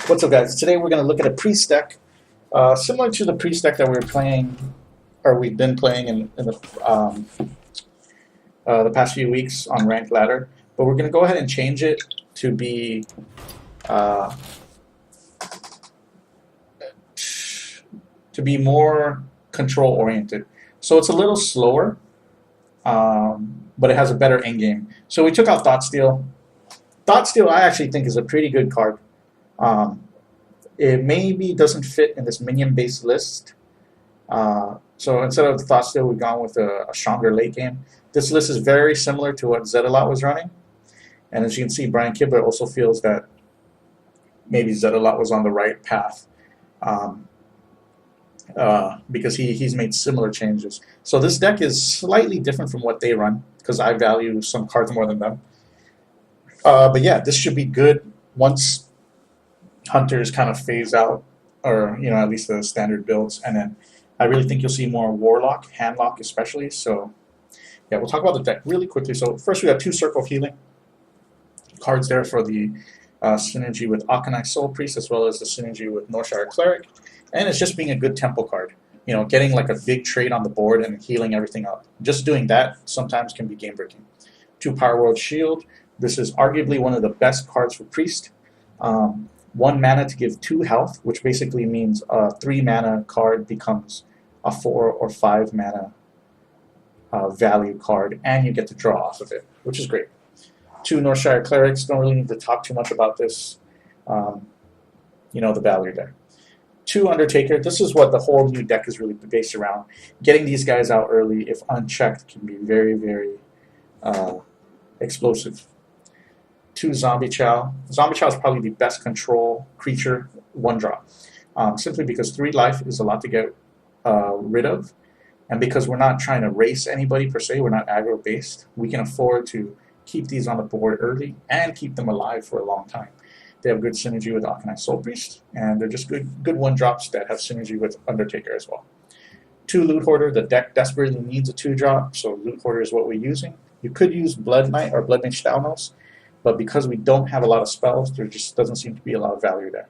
What's up, guys? Today we're going to look at a priest deck, similar to the priest deck that we were playing, or we've been playing in the past few weeks on Ranked Ladder. But we're going to go ahead and change it to be uh, more control oriented. So it's a little slower, but it has a better end game. So we took out Thought Steal. Thought Steal, I actually think, is a pretty good card. It maybe doesn't fit in this minion-based list. So instead of Thought Steal, we've gone with a stronger late game. This list is very similar to what Zetalot was running. And as you can see, Brian Kibler also feels that maybe Zetalot was on the right path because he's made similar changes. So this deck is slightly different from what they run because I value some cards more than them. But yeah, this should be good once Hunters kind of phase out, or at least the standard builds, and then I really think you'll see more Warlock, Handlock especially. So yeah, we'll talk about the deck really quickly. So first we have 2 Circle of Healing cards there for the synergy with Akanai Soul Priest, as well as the synergy with Northshire Cleric, and it's just being a good tempo card. Getting like a big trade on the board and healing everything up. Just doing that sometimes can be game breaking. 2 Power World Shield. This is arguably one of the best cards for Priest. 1 mana to give 2 health, which basically means a 3 mana card becomes a 4 or 5 mana value card, and you get to draw off of it, which is great. 2 Northshire Clerics, don't really need to talk too much about this. The value there. 2 Undertaker, this is what the whole new deck is really based around. Getting these guys out early, if unchecked, can be very, very explosive. 2 Zombie Chow. Zombie Chow is probably the best control creature 1-drop. Simply because 3 life is a lot to get rid of. And because we're not trying to race anybody per se, we're not aggro based, we can afford to keep these on the board early and keep them alive for a long time. They have good synergy with Akanai Soul Priest, and they're just good 1-drops that have synergy with Undertaker as well. 2 Loot Hoarder. The deck desperately needs a 2-drop, so Loot Hoarder is what we're using. You could use Blood Knight or Blood Mage Thalnos, but because we don't have a lot of spells, there just doesn't seem to be a lot of value there.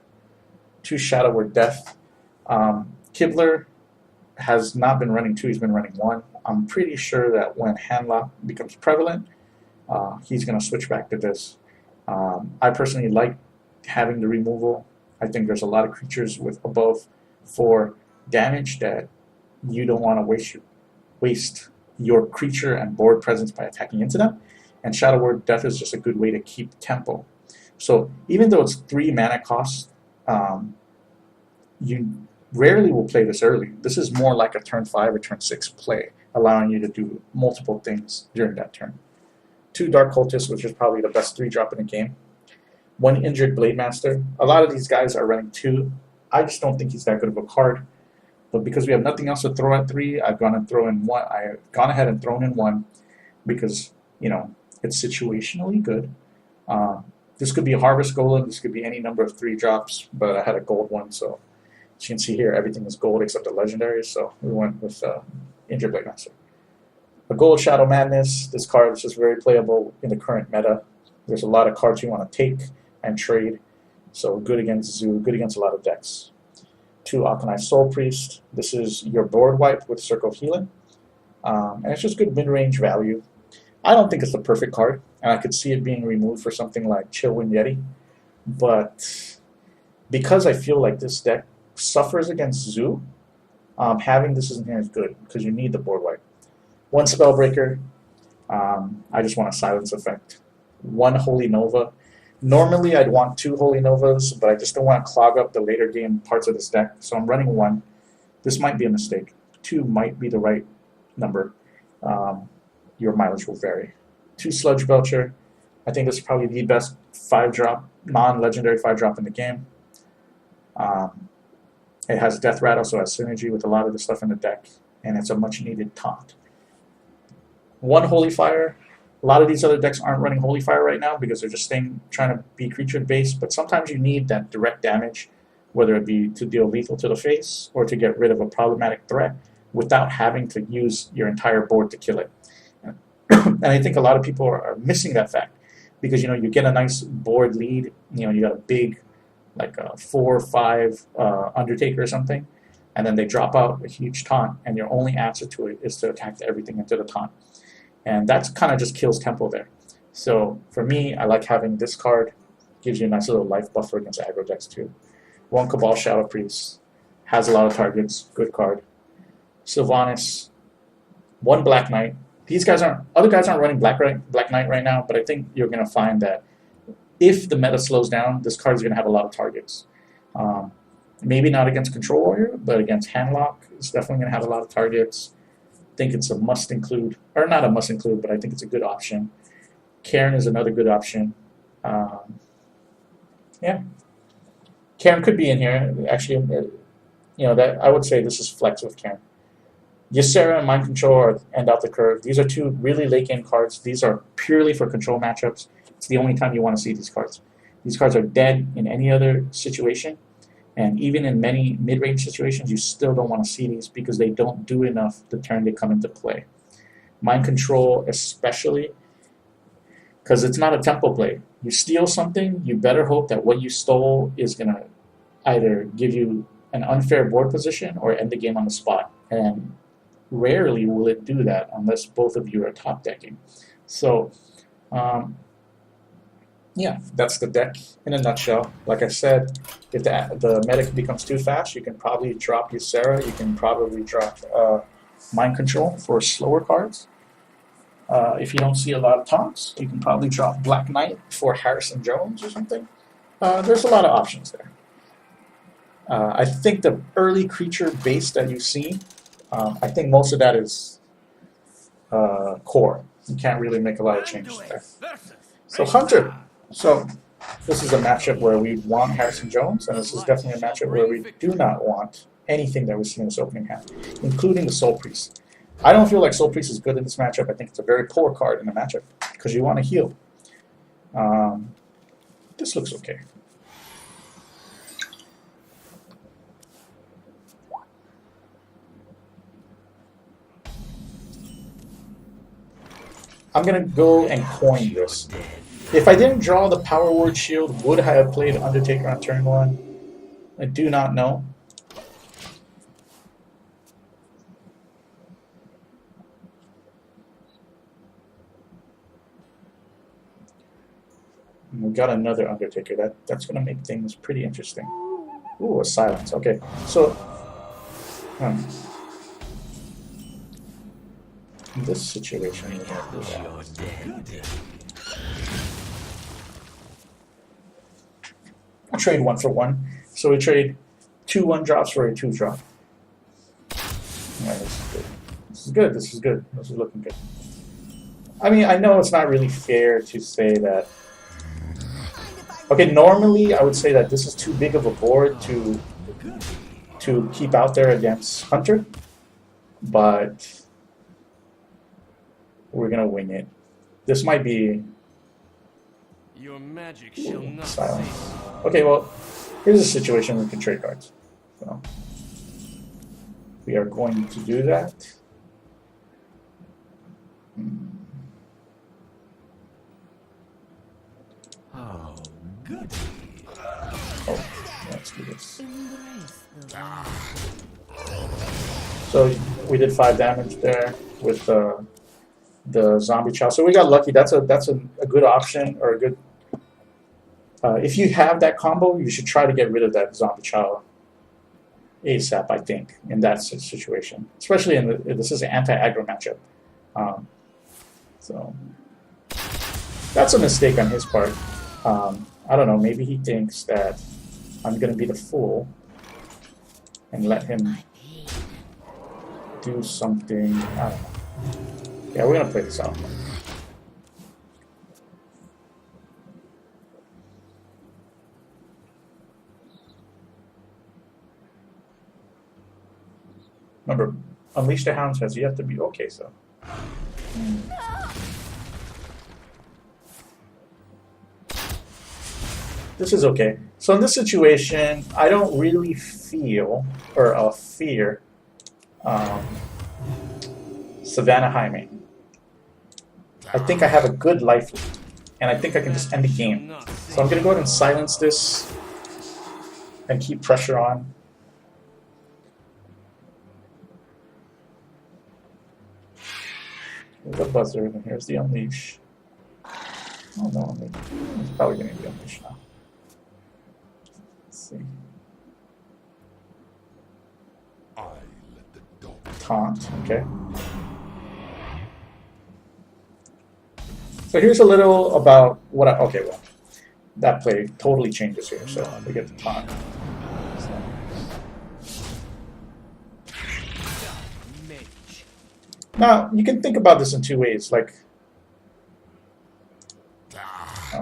2 Shadow Word Death. Kibler has not been running 2, he's been running 1. I'm pretty sure that when Handlock becomes prevalent, he's going to switch back to this. I personally like having the removal. I think there's a lot of creatures with above 4 damage that you don't want to waste your creature and board presence by attacking into them. And Shadow Word Death is just a good way to keep tempo. So even though it's 3 mana cost, you rarely will play this early. This is more like a turn 5 or turn 6 play, allowing you to do multiple things during that turn. 2 Dark Cultists, which is probably the best 3-drop in the game. 1 Injured Blade Master. A lot of these guys are running 2. I just don't think he's that good of a card. But because we have nothing else to throw at 3, I've gone ahead and thrown in 1 because, it's situationally good. This could be a Harvest Golem, this could be any number of 3-drops, but I had a gold one, so as you can see here, everything is gold except the legendaries, so we went with Injured Blade Master. A gold Shadow Madness. This card is just very playable in the current meta. There's a lot of cards you want to take and trade, so good against Zoo, good against a lot of decks. 2 Akanai Soul Priest. This is your board wipe with Circle of Healing, and it's just good mid-range value. I don't think it's the perfect card, and I could see it being removed for something like Chillwind Yeti, but because I feel like this deck suffers against Zoo, having this in here is good, because you need the board wipe. 1 Spellbreaker. I just want a silence effect. 1 Holy Nova. Normally I'd want 2 Holy Novas, but I just don't want to clog up the later game parts of this deck, so I'm running 1. This might be a mistake. 2 might be the right number. Your mileage will vary. 2 Sludge Belcher. I think this is probably the best 5-drop, non-legendary 5-drop in the game. It has Death Rattle, so it has synergy with a lot of the stuff in the deck, and it's a much-needed taunt. 1 Holy Fire. A lot of these other decks aren't running Holy Fire right now because they're just trying to be creature-based, but sometimes you need that direct damage, whether it be to deal lethal to the face or to get rid of a problematic threat without having to use your entire board to kill it. And I think a lot of people are missing that fact because you get a nice board lead, you got a big like a 4 or 5 Undertaker or something, and then they drop out a huge taunt, and your only answer to it is to attack everything into the taunt. And that kind of just kills tempo there. So for me, I like having this card. Gives you a nice little life buffer against aggro decks too. 1 Cabal Shadow Priest. Has a lot of targets. Good card. Sylvanas. 1 Black Knight. Other guys aren't running Black Knight right now, but I think you're going to find that if the meta slows down, this card is going to have a lot of targets. Maybe not against Control Warrior, but against Handlock, it's definitely going to have a lot of targets. I think it's a must include, or not a must include, but I think it's a good option. Karen is another good option. Yeah, Karen could be in here. Actually, that I would say this is flex with Karen. Ysera and Mind Control end out the curve. These are 2 really late game cards. These are purely for control matchups. It's the only time you want to see these cards. These cards are dead in any other situation, and even in many mid-range situations, you still don't want to see these because they don't do enough the turn they come into play. Mind Control especially, because it's not a tempo play. You steal something, you better hope that what you stole is going to either give you an unfair board position or end the game on the spot. And rarely will it do that unless both of you are top decking. So, yeah, that's the deck in a nutshell. Like I said, if the meta becomes too fast, you can probably drop Ysera. You can probably drop Mind Control for slower cards. If you don't see a lot of taunts, you can probably drop Black Knight for Harrison Jones or something. There's a lot of options there. I think the early creature base that you see, I think most of that is core. You can't really make a lot of changes there. So Hunter. So this is a matchup where we want Harrison Jones, and this is definitely a matchup where we do not want anything that we see in this opening hand, including the Soul Priest. I don't feel like Soul Priest is good in this matchup. I think it's a very poor card in the matchup because you want to heal. This looks okay. I'm going to go and coin this. If I didn't draw the Power Word Shield, would I have played Undertaker on turn 1? I do not know. We got another Undertaker. That's going to make things pretty interesting. Ooh, a silence. Okay, so in this situation, we're going to do that. I'll trade 1 for 1. So we trade 2 1-drops for a 2-drop. Yeah, this is good. This is good. This is looking good. I mean, I know it's not really fair to say that. Okay, normally I would say that this is too big of a board to keep out there against Hunter, but we're gonna wing it. This might be your magic shall not silence. Okay, well, here's a situation we can trade cards. So we are going to do that. Oh, good. Oh, let's do this. So we did 5 damage there with the zombie chow. So we got lucky. That's a good option, or a good. If you have that combo, you should try to get rid of that zombie chow ASAP. I think in that situation, especially this is an anti-aggro matchup. So that's a mistake on his part. I don't know. Maybe he thinks that I'm going to be the fool and let him do something. I don't know. Yeah, we're going to play this out. Remember, Unleash the Hounds has yet to be okay, so. This is okay. So in this situation, I don't really feel, or fear, Savannah Jaime. I think I have a good life lead, and I think I can just end the game. So I'm going to go ahead and silence this. and keep pressure on. Here's the buzzer, and here's the unleash. Oh no, it's probably going to be unleashed now. Let's see. Taunt, okay. So here's a little about what I, okay, well, that play totally changes here, so we get the taunt. So. Now, you can think about this in two ways, like,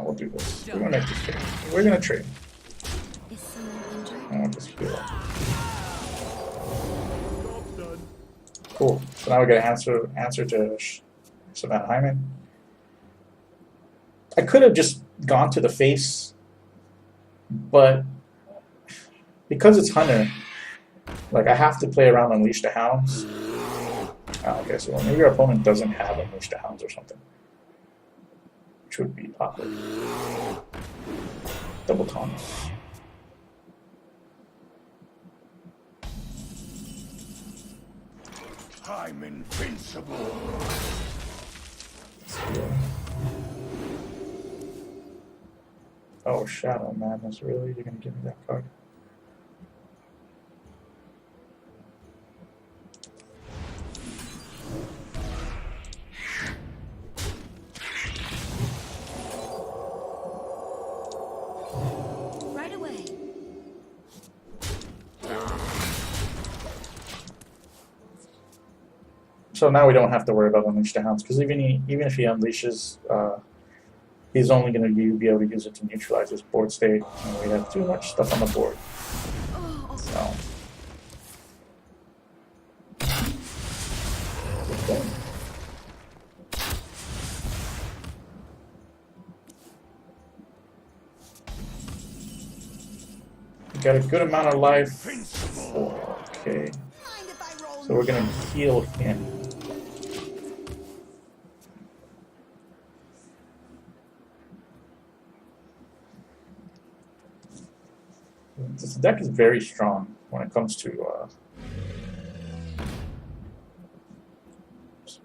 we'll do this. We're gonna make this trade. We're gonna trade. I want this heal. Cool. So now we got an answer to Savannah Hyman. I could have just gone to the face, but because it's Hunter, like I have to play around Unleash the Hounds. Oh, okay, so maybe your opponent doesn't have Unleash the Hounds or something, which would be awkward. Double taunt. I'm invincible. Oh, Shadow Madness, really? You're gonna give me that card? Right away. So now we don't have to worry about Unleash the Hounds, because even if he unleashes, he's only going to be able to use it to neutralize his board state, and we have too much stuff on the board. So. We got a good amount of life. Okay. So we're going to heal him. This deck is very strong when it comes to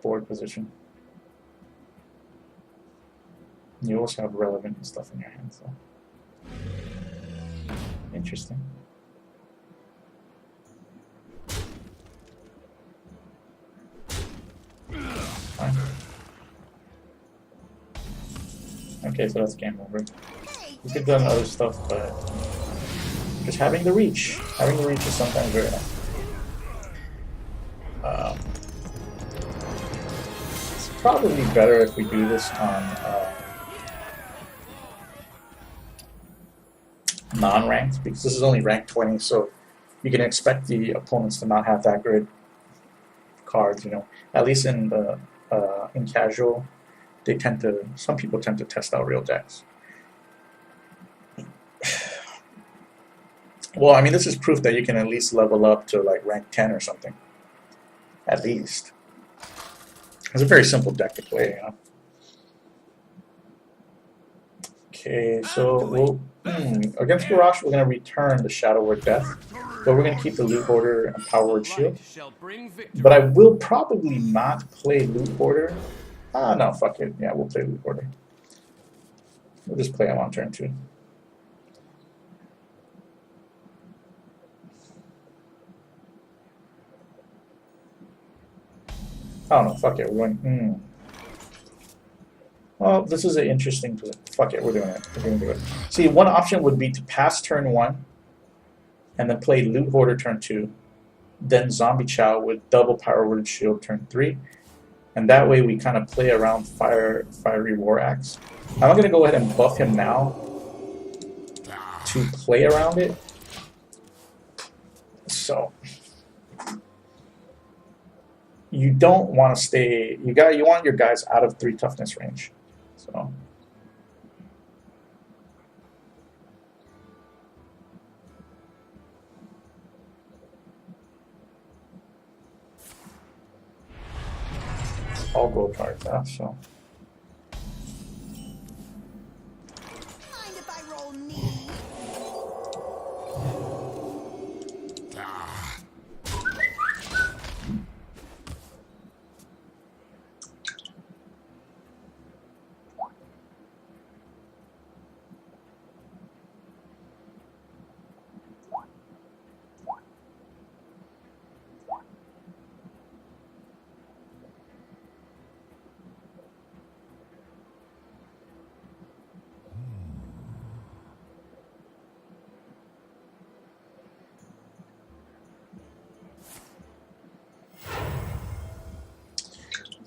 board position. You also have relevant stuff in your hand, so interesting. Fine. Okay, so that's game over. We could have done other stuff, but just having the reach is sometimes very nice. It's probably better if we do this on non-ranked, because this is only rank 20, so you can expect the opponents to not have that good cards. You know, at least in the in casual, some people tend to test out real decks. Well, I mean, this is proof that you can at least level up to like rank 10 or something. At least. It's a very simple deck to play, you know. Okay, so we'll, against Garrosh, we're going to return the Shadow Word Death, but we're going to keep the Loot Hoarder and Power Word Shield. But I will probably not play Loot Hoarder. Ah, no, fuck it. Yeah, we'll play Loot Hoarder. We'll just play him on turn 2. Oh no, fuck it, we're going, Well, this is an interesting position. Fuck it, we're doing it. We're going to do it. See, one option would be to pass turn 1, and then play Loot Hoarder turn 2, then Zombie Chow with double Power Word Shield turn 3, and that way we kind of play around Fiery War Axe. I'm going to go ahead and buff him now to play around it. So you don't want to stay. You want your guys out of 3 toughness range. So. All gold cards, huh? So. Mind if I roll knee?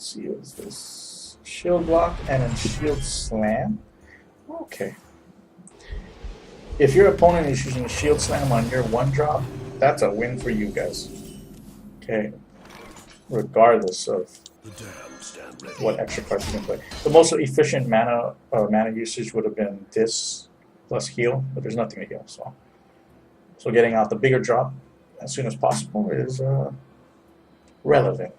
Let's see, what's this? Shield block and then shield slam. Okay. If your opponent is using shield slam on your 1-drop, that's a win for you guys. Okay. Regardless of what extra cards you can play. The most efficient mana usage would have been this plus heal, but there's nothing to heal, so getting out the bigger drop as soon as possible is relevant.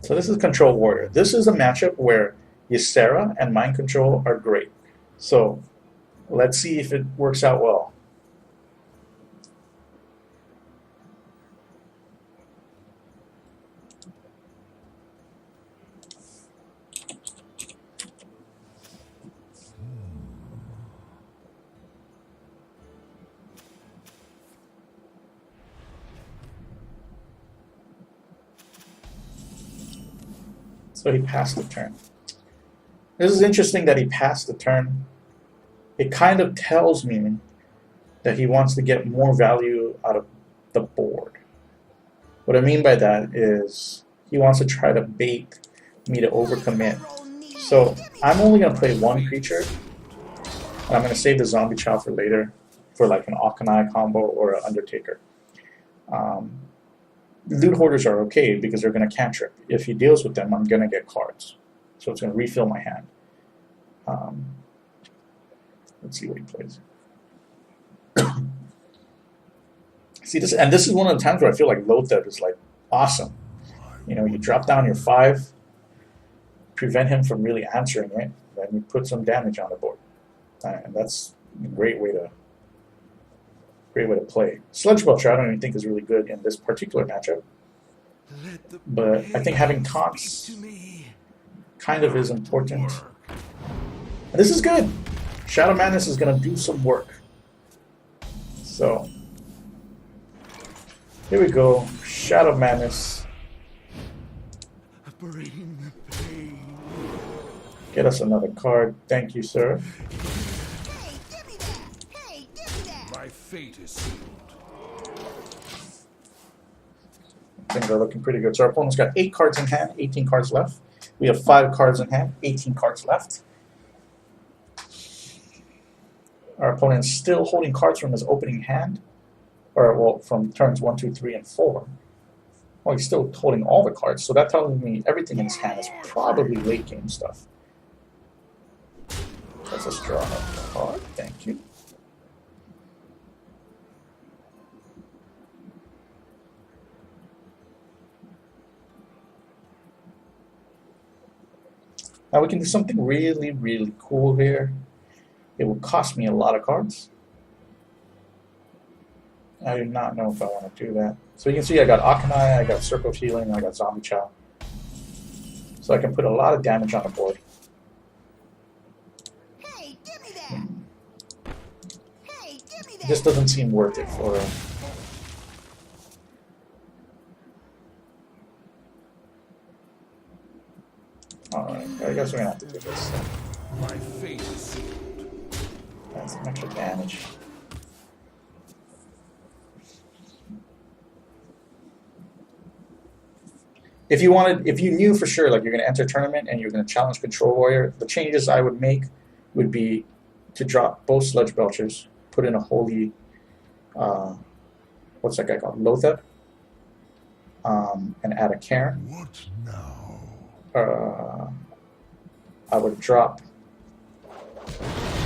So this is Control Warrior. This is a matchup where Ysera and Mind Control are great. So let's see if it works out well. So he passed the turn. This is interesting that he passed the turn. It kind of tells me that he wants to get more value out of the board. What I mean by that is he wants to try to bait me to overcommit. So I'm only going to play one creature, and I'm going to save the Zombie Chow for later, for like an Akanai combo or an Undertaker. Loot Hoarders are okay because they're going to cantrip. If he deals with them, I'm going to get cards. So it's going to refill my hand. Let's see what he plays. See this, and this is one of the times where I feel like Lotheb is like awesome. You know, you drop down your 5, prevent him from really answering it, then you put some damage on the board, and that's a great way to play. Sludge Belcher I don't even think is really good in this particular matchup, but I think having taunts kind of is important. And this is good. Shadow Madness is going to do some work. So here we go. Shadow Madness. Get us another card. Thank you, sir. My fate is sealed. Things are looking pretty good. So our opponent's got 8 cards in hand, 18 cards left. We have 5 cards in hand, 18 cards left. Our opponent's still holding cards from his opening hand, or well, from turns 1, 2, 3, and 4. Well, he's still holding all the cards, so that tells me everything in his hand is probably late game stuff. Let's just draw a card. Thank you. Now we can do something really, really cool here. It will cost me a lot of cards. I do not know if I want to do that. So you can see I got Akanai, I got Circle of Healing, I got Zombie Chow. So I can put a lot of damage on the board. Hey, give me that. Hey, give me that. This doesn't seem worth it for him. Alright, I guess we're gonna have to do this. My fate is sealed. That's some extra damage. If you knew for sure like you're gonna enter a tournament and you're gonna challenge Control Warrior, the changes I would make would be to drop both Sludge Belchers, put in a holy what's that guy called? Lotheb. And add a Karen. What now? I would drop.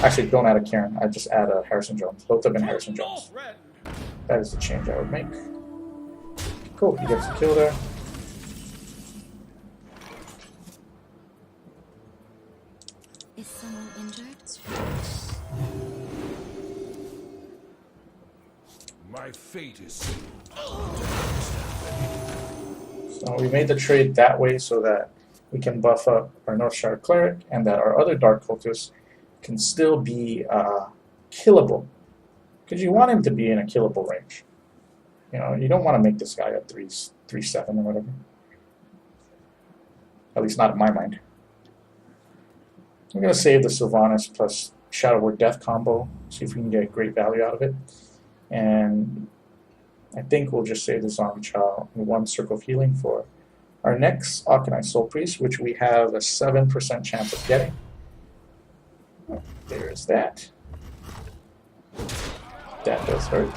Actually, don't add a Karen. I just add a Harrison Jones. Lotheb and Harrison Jones. That is the change I would make. Cool. He gets a kill there. Is someone injured? My fate is sealed. So we made the trade that way so that we can buff up our Northshire Cleric and that our other Dark Cultists can still be killable. Because you want him to be in a killable range. You know, you don't want to make this guy a 3/7 or whatever. At least not in my mind. I'm going to save the Sylvanas plus Shadow Word Death combo. See if we can get great value out of it. And I think we'll just save the Zombie Chow and 1 Circle of Healing for our next Arcanine Soul Priest, which we have a 7% chance of getting. There's that. That does hurt.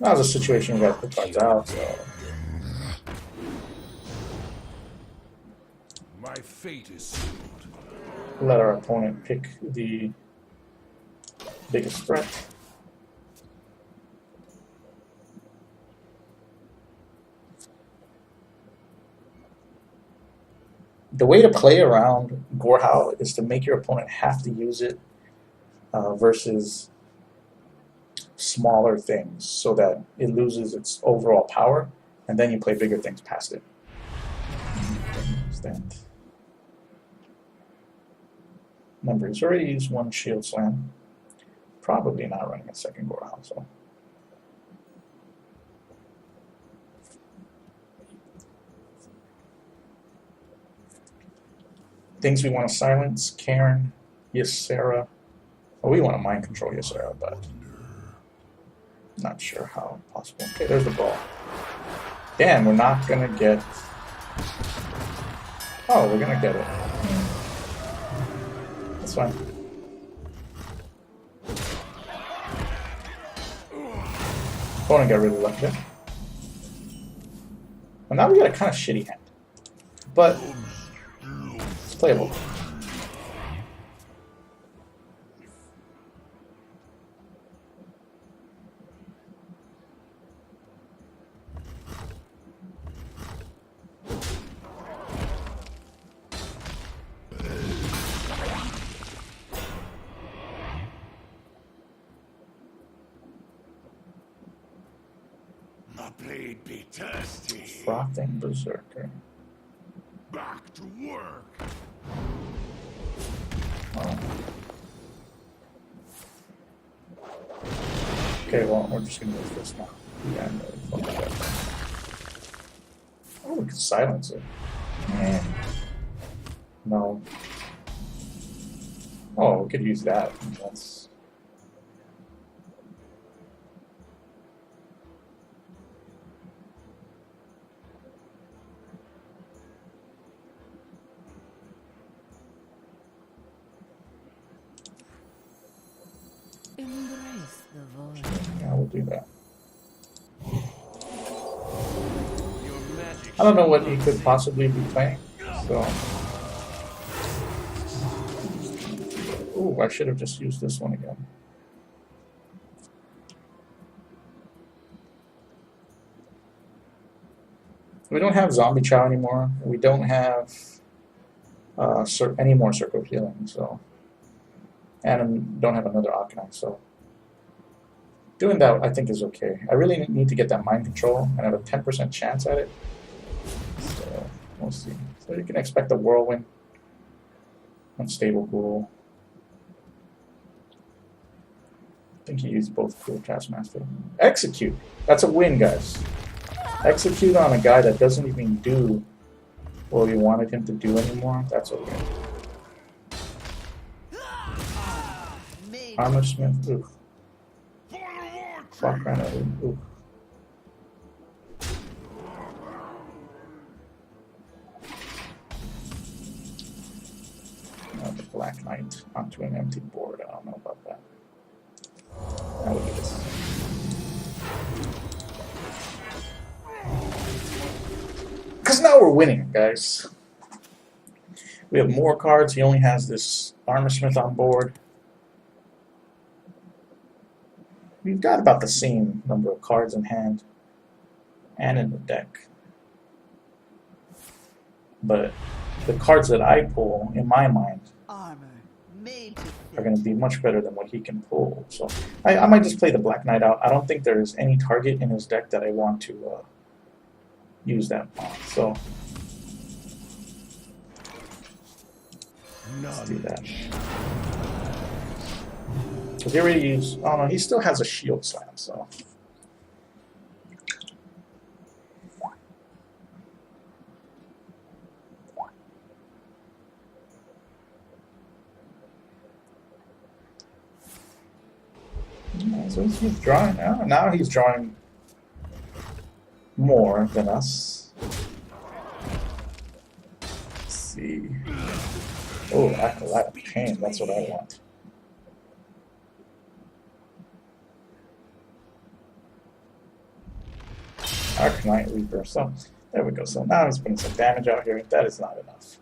That was a situation we got to put cards out, so. My fate is sealed. Let our opponent pick the biggest threat. The way to play around Gorehowl is to make your opponent have to use it versus smaller things so that it loses its overall power, and then you play bigger things past it. Stand. Remember, he's already used 1 Shield Slam. Probably not running a second Gorehowl, so. Things we want to silence: Karen, Ysera. Well, we want to mind control Ysera, but not sure how possible. Okay, there's the ball. Damn, we're not gonna get. Oh, we're gonna get it. That's fine. Opponent got really lucky there. Well, now we got a kind of shitty hand, but it's playable. My blade be thirsty. Frothing Berserker. Back to work. Oh. Okay, well, we're just gonna move this now. Yeah, I'm really fucking bad. Oh, we can silence it. Man. No. Oh, we could use that. That's. Embrace the void. Yeah, we'll do that. Your magic I don't know what he could possibly be playing, so. Ooh, I should have just used this one again. We don't have Zombie Chow anymore. We don't have any more Circle of Healing, so. And don't have another Arcanine, so. Doing that, I think, is okay. I really need to get that mind control, and I have a 10% chance at it. So, we'll see. So you can expect a Whirlwind. Unstable Ghoul. I think he used both Cool Taskmaster. Execute! That's a win, guys. Execute on a guy that doesn't even do what we wanted him to do anymore. That's okay. Armor Smith. Ooh. Fuck right out. Ooh. The Black Knight onto an empty board. I don't know about that. Now look at this. Because now we're winning, guys. We have more cards. He only has this Armor Smith on board. We've got about the same number of cards in hand and in the deck. But the cards that I pull, in my mind, Armor made to are going to be much better than what he can pull. So I might just play the Black Knight out. I don't think there is any target in his deck that I want to use that on. So let's do that. Because he already used... Oh no, he still has a Shield Slam, so... So he's drawing now. Now he's drawing more than us. Let's see. Oh, Acolyte of Pain. That's what I want. Arcanite Reaper. So there we go. So now he's putting some damage out here. That is not enough.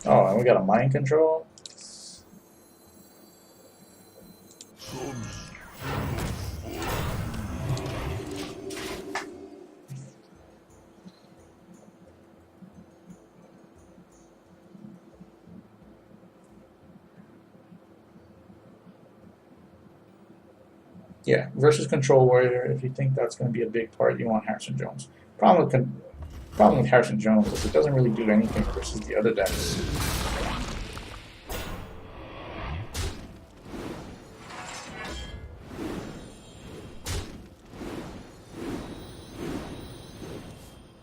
Oh, and we got a mind control. Yeah, versus Control Warrior. If you think that's going to be a big part, you want Harrison Jones. Problem with Harrison Jones is it doesn't really do anything versus the other decks.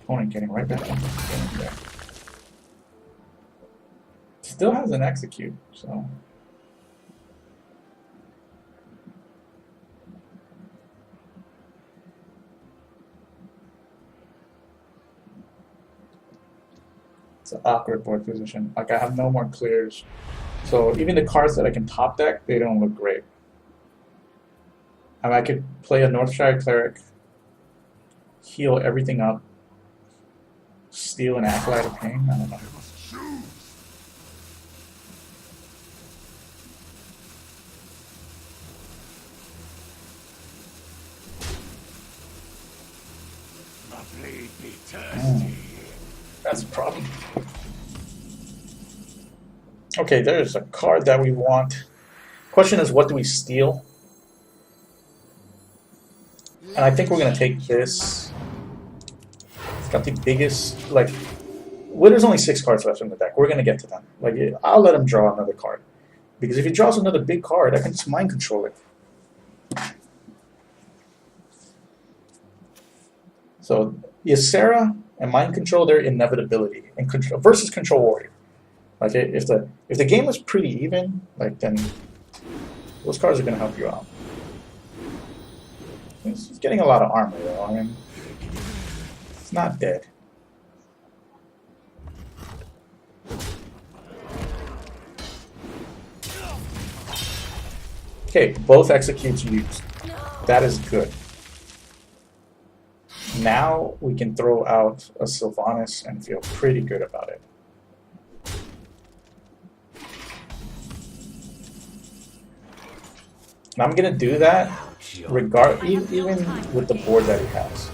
Opponent getting right back into the game there. Still has an execute, so. It's an awkward board position. Like, I have no more clears. So even the cards that I can top deck, they don't look great. I could play a Northshire Cleric, heal everything up, steal an Acolyte of Pain. I don't know. My blade be thirsty. That's a problem. Okay, there's a card that we want. Question is, what do we steal? And I think we're going to take this. It's got the biggest, like, well, there's only 6 cards left in the deck. We're going to get to them. Like, I'll let him draw another card. Because if he draws another big card, I can just mind control it. So, Ysera and mind control, their inevitability. And control, versus Control Warrior. Like, if the game was pretty even, like, then those cards are going to help you out. He's getting a lot of armor, though. I mean, it's not dead. Okay, both executes used. That is good. Now we can throw out a Sylvanas and feel pretty good about it. And I'm going to do that even with the board that he has.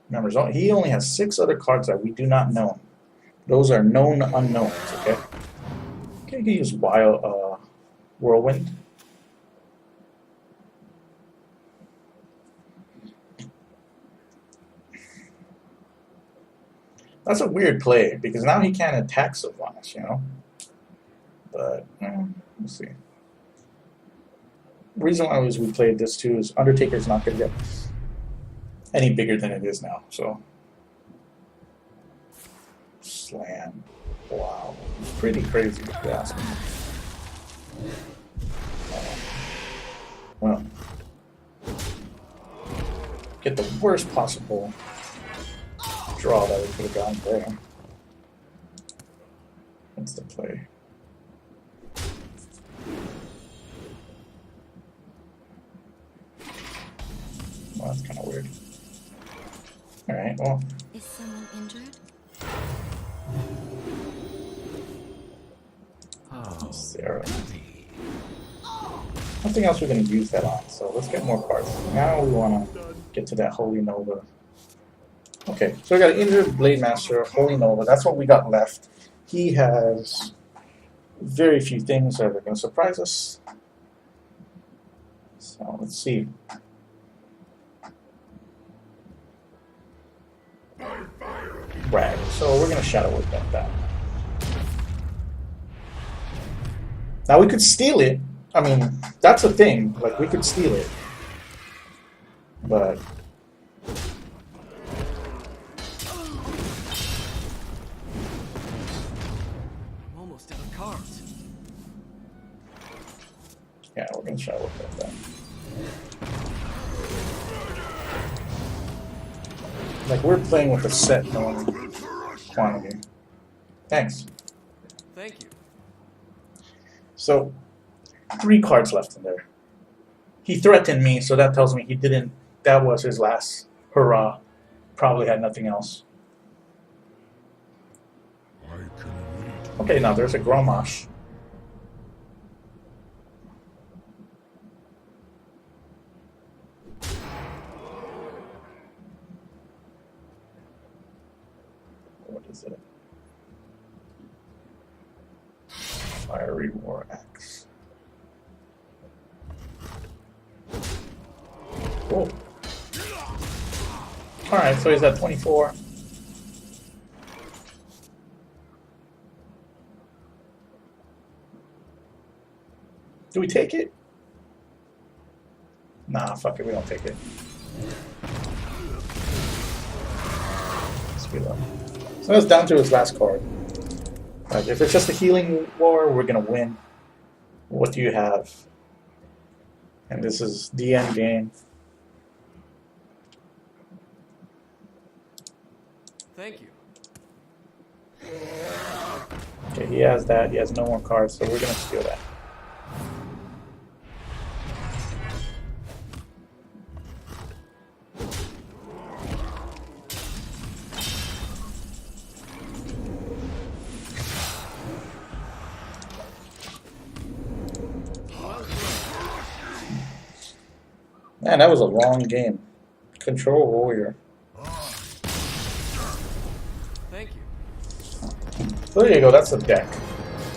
Remember, he only has 6 other cards that we do not know. Those are known unknowns, okay? Okay, you can use Whirlwind. That's a weird play, because now he can't attack Sylvanas, you know? But, we'll see. The reason why we played this too is Undertaker's not going to get any bigger than it is now, so. Slam. Wow. Pretty crazy if you ask me. Well. Get the worst possible draw that we could have gotten there. What's the play? Well, that's kind of weird. Alright, well. Is someone injured? Sarah. Nothing else we're going to use that on, so let's get more cards. Now we want to get to that Holy Nova. Okay, so we got an injured Blade Master, Holy Nova. That's what we got left. He has very few things that are going to surprise us. So let's see. Right, so we're going to Shadow Word that. Now we could steal it. I mean, that's a thing. Like, we could steal it. But I'm almost out of cards. yeah, we're gonna try to look at that. Like we're playing with a set known quantity. Thanks. Thank you. So 3 cards left in there. He threatened me, so that tells me he didn't. That was his last hurrah. Probably had nothing else. I can wait. Okay, now there's a Gromash. What is it? Fiery War Axe. Cool. Alright, so he's at 24. Do we take it? Nah, fuck it, we don't take it. Let's be low. So that's down to his last card. Like, if it's just a healing war, we're gonna win. What do you have? And this is the end game. Thank you. Okay, he has that. He has no more cards, so we're gonna steal that. Man, that was a long game. Control Warrior. Thank you. So there you go, that's the deck.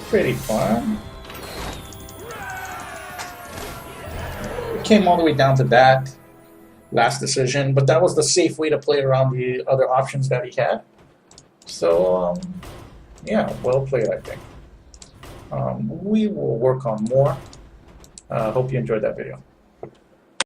Pretty fun. We came all the way down to that last decision, but that was the safe way to play around the other options that he had. So, yeah, well played, I think. We will work on more. Hope you enjoyed that video.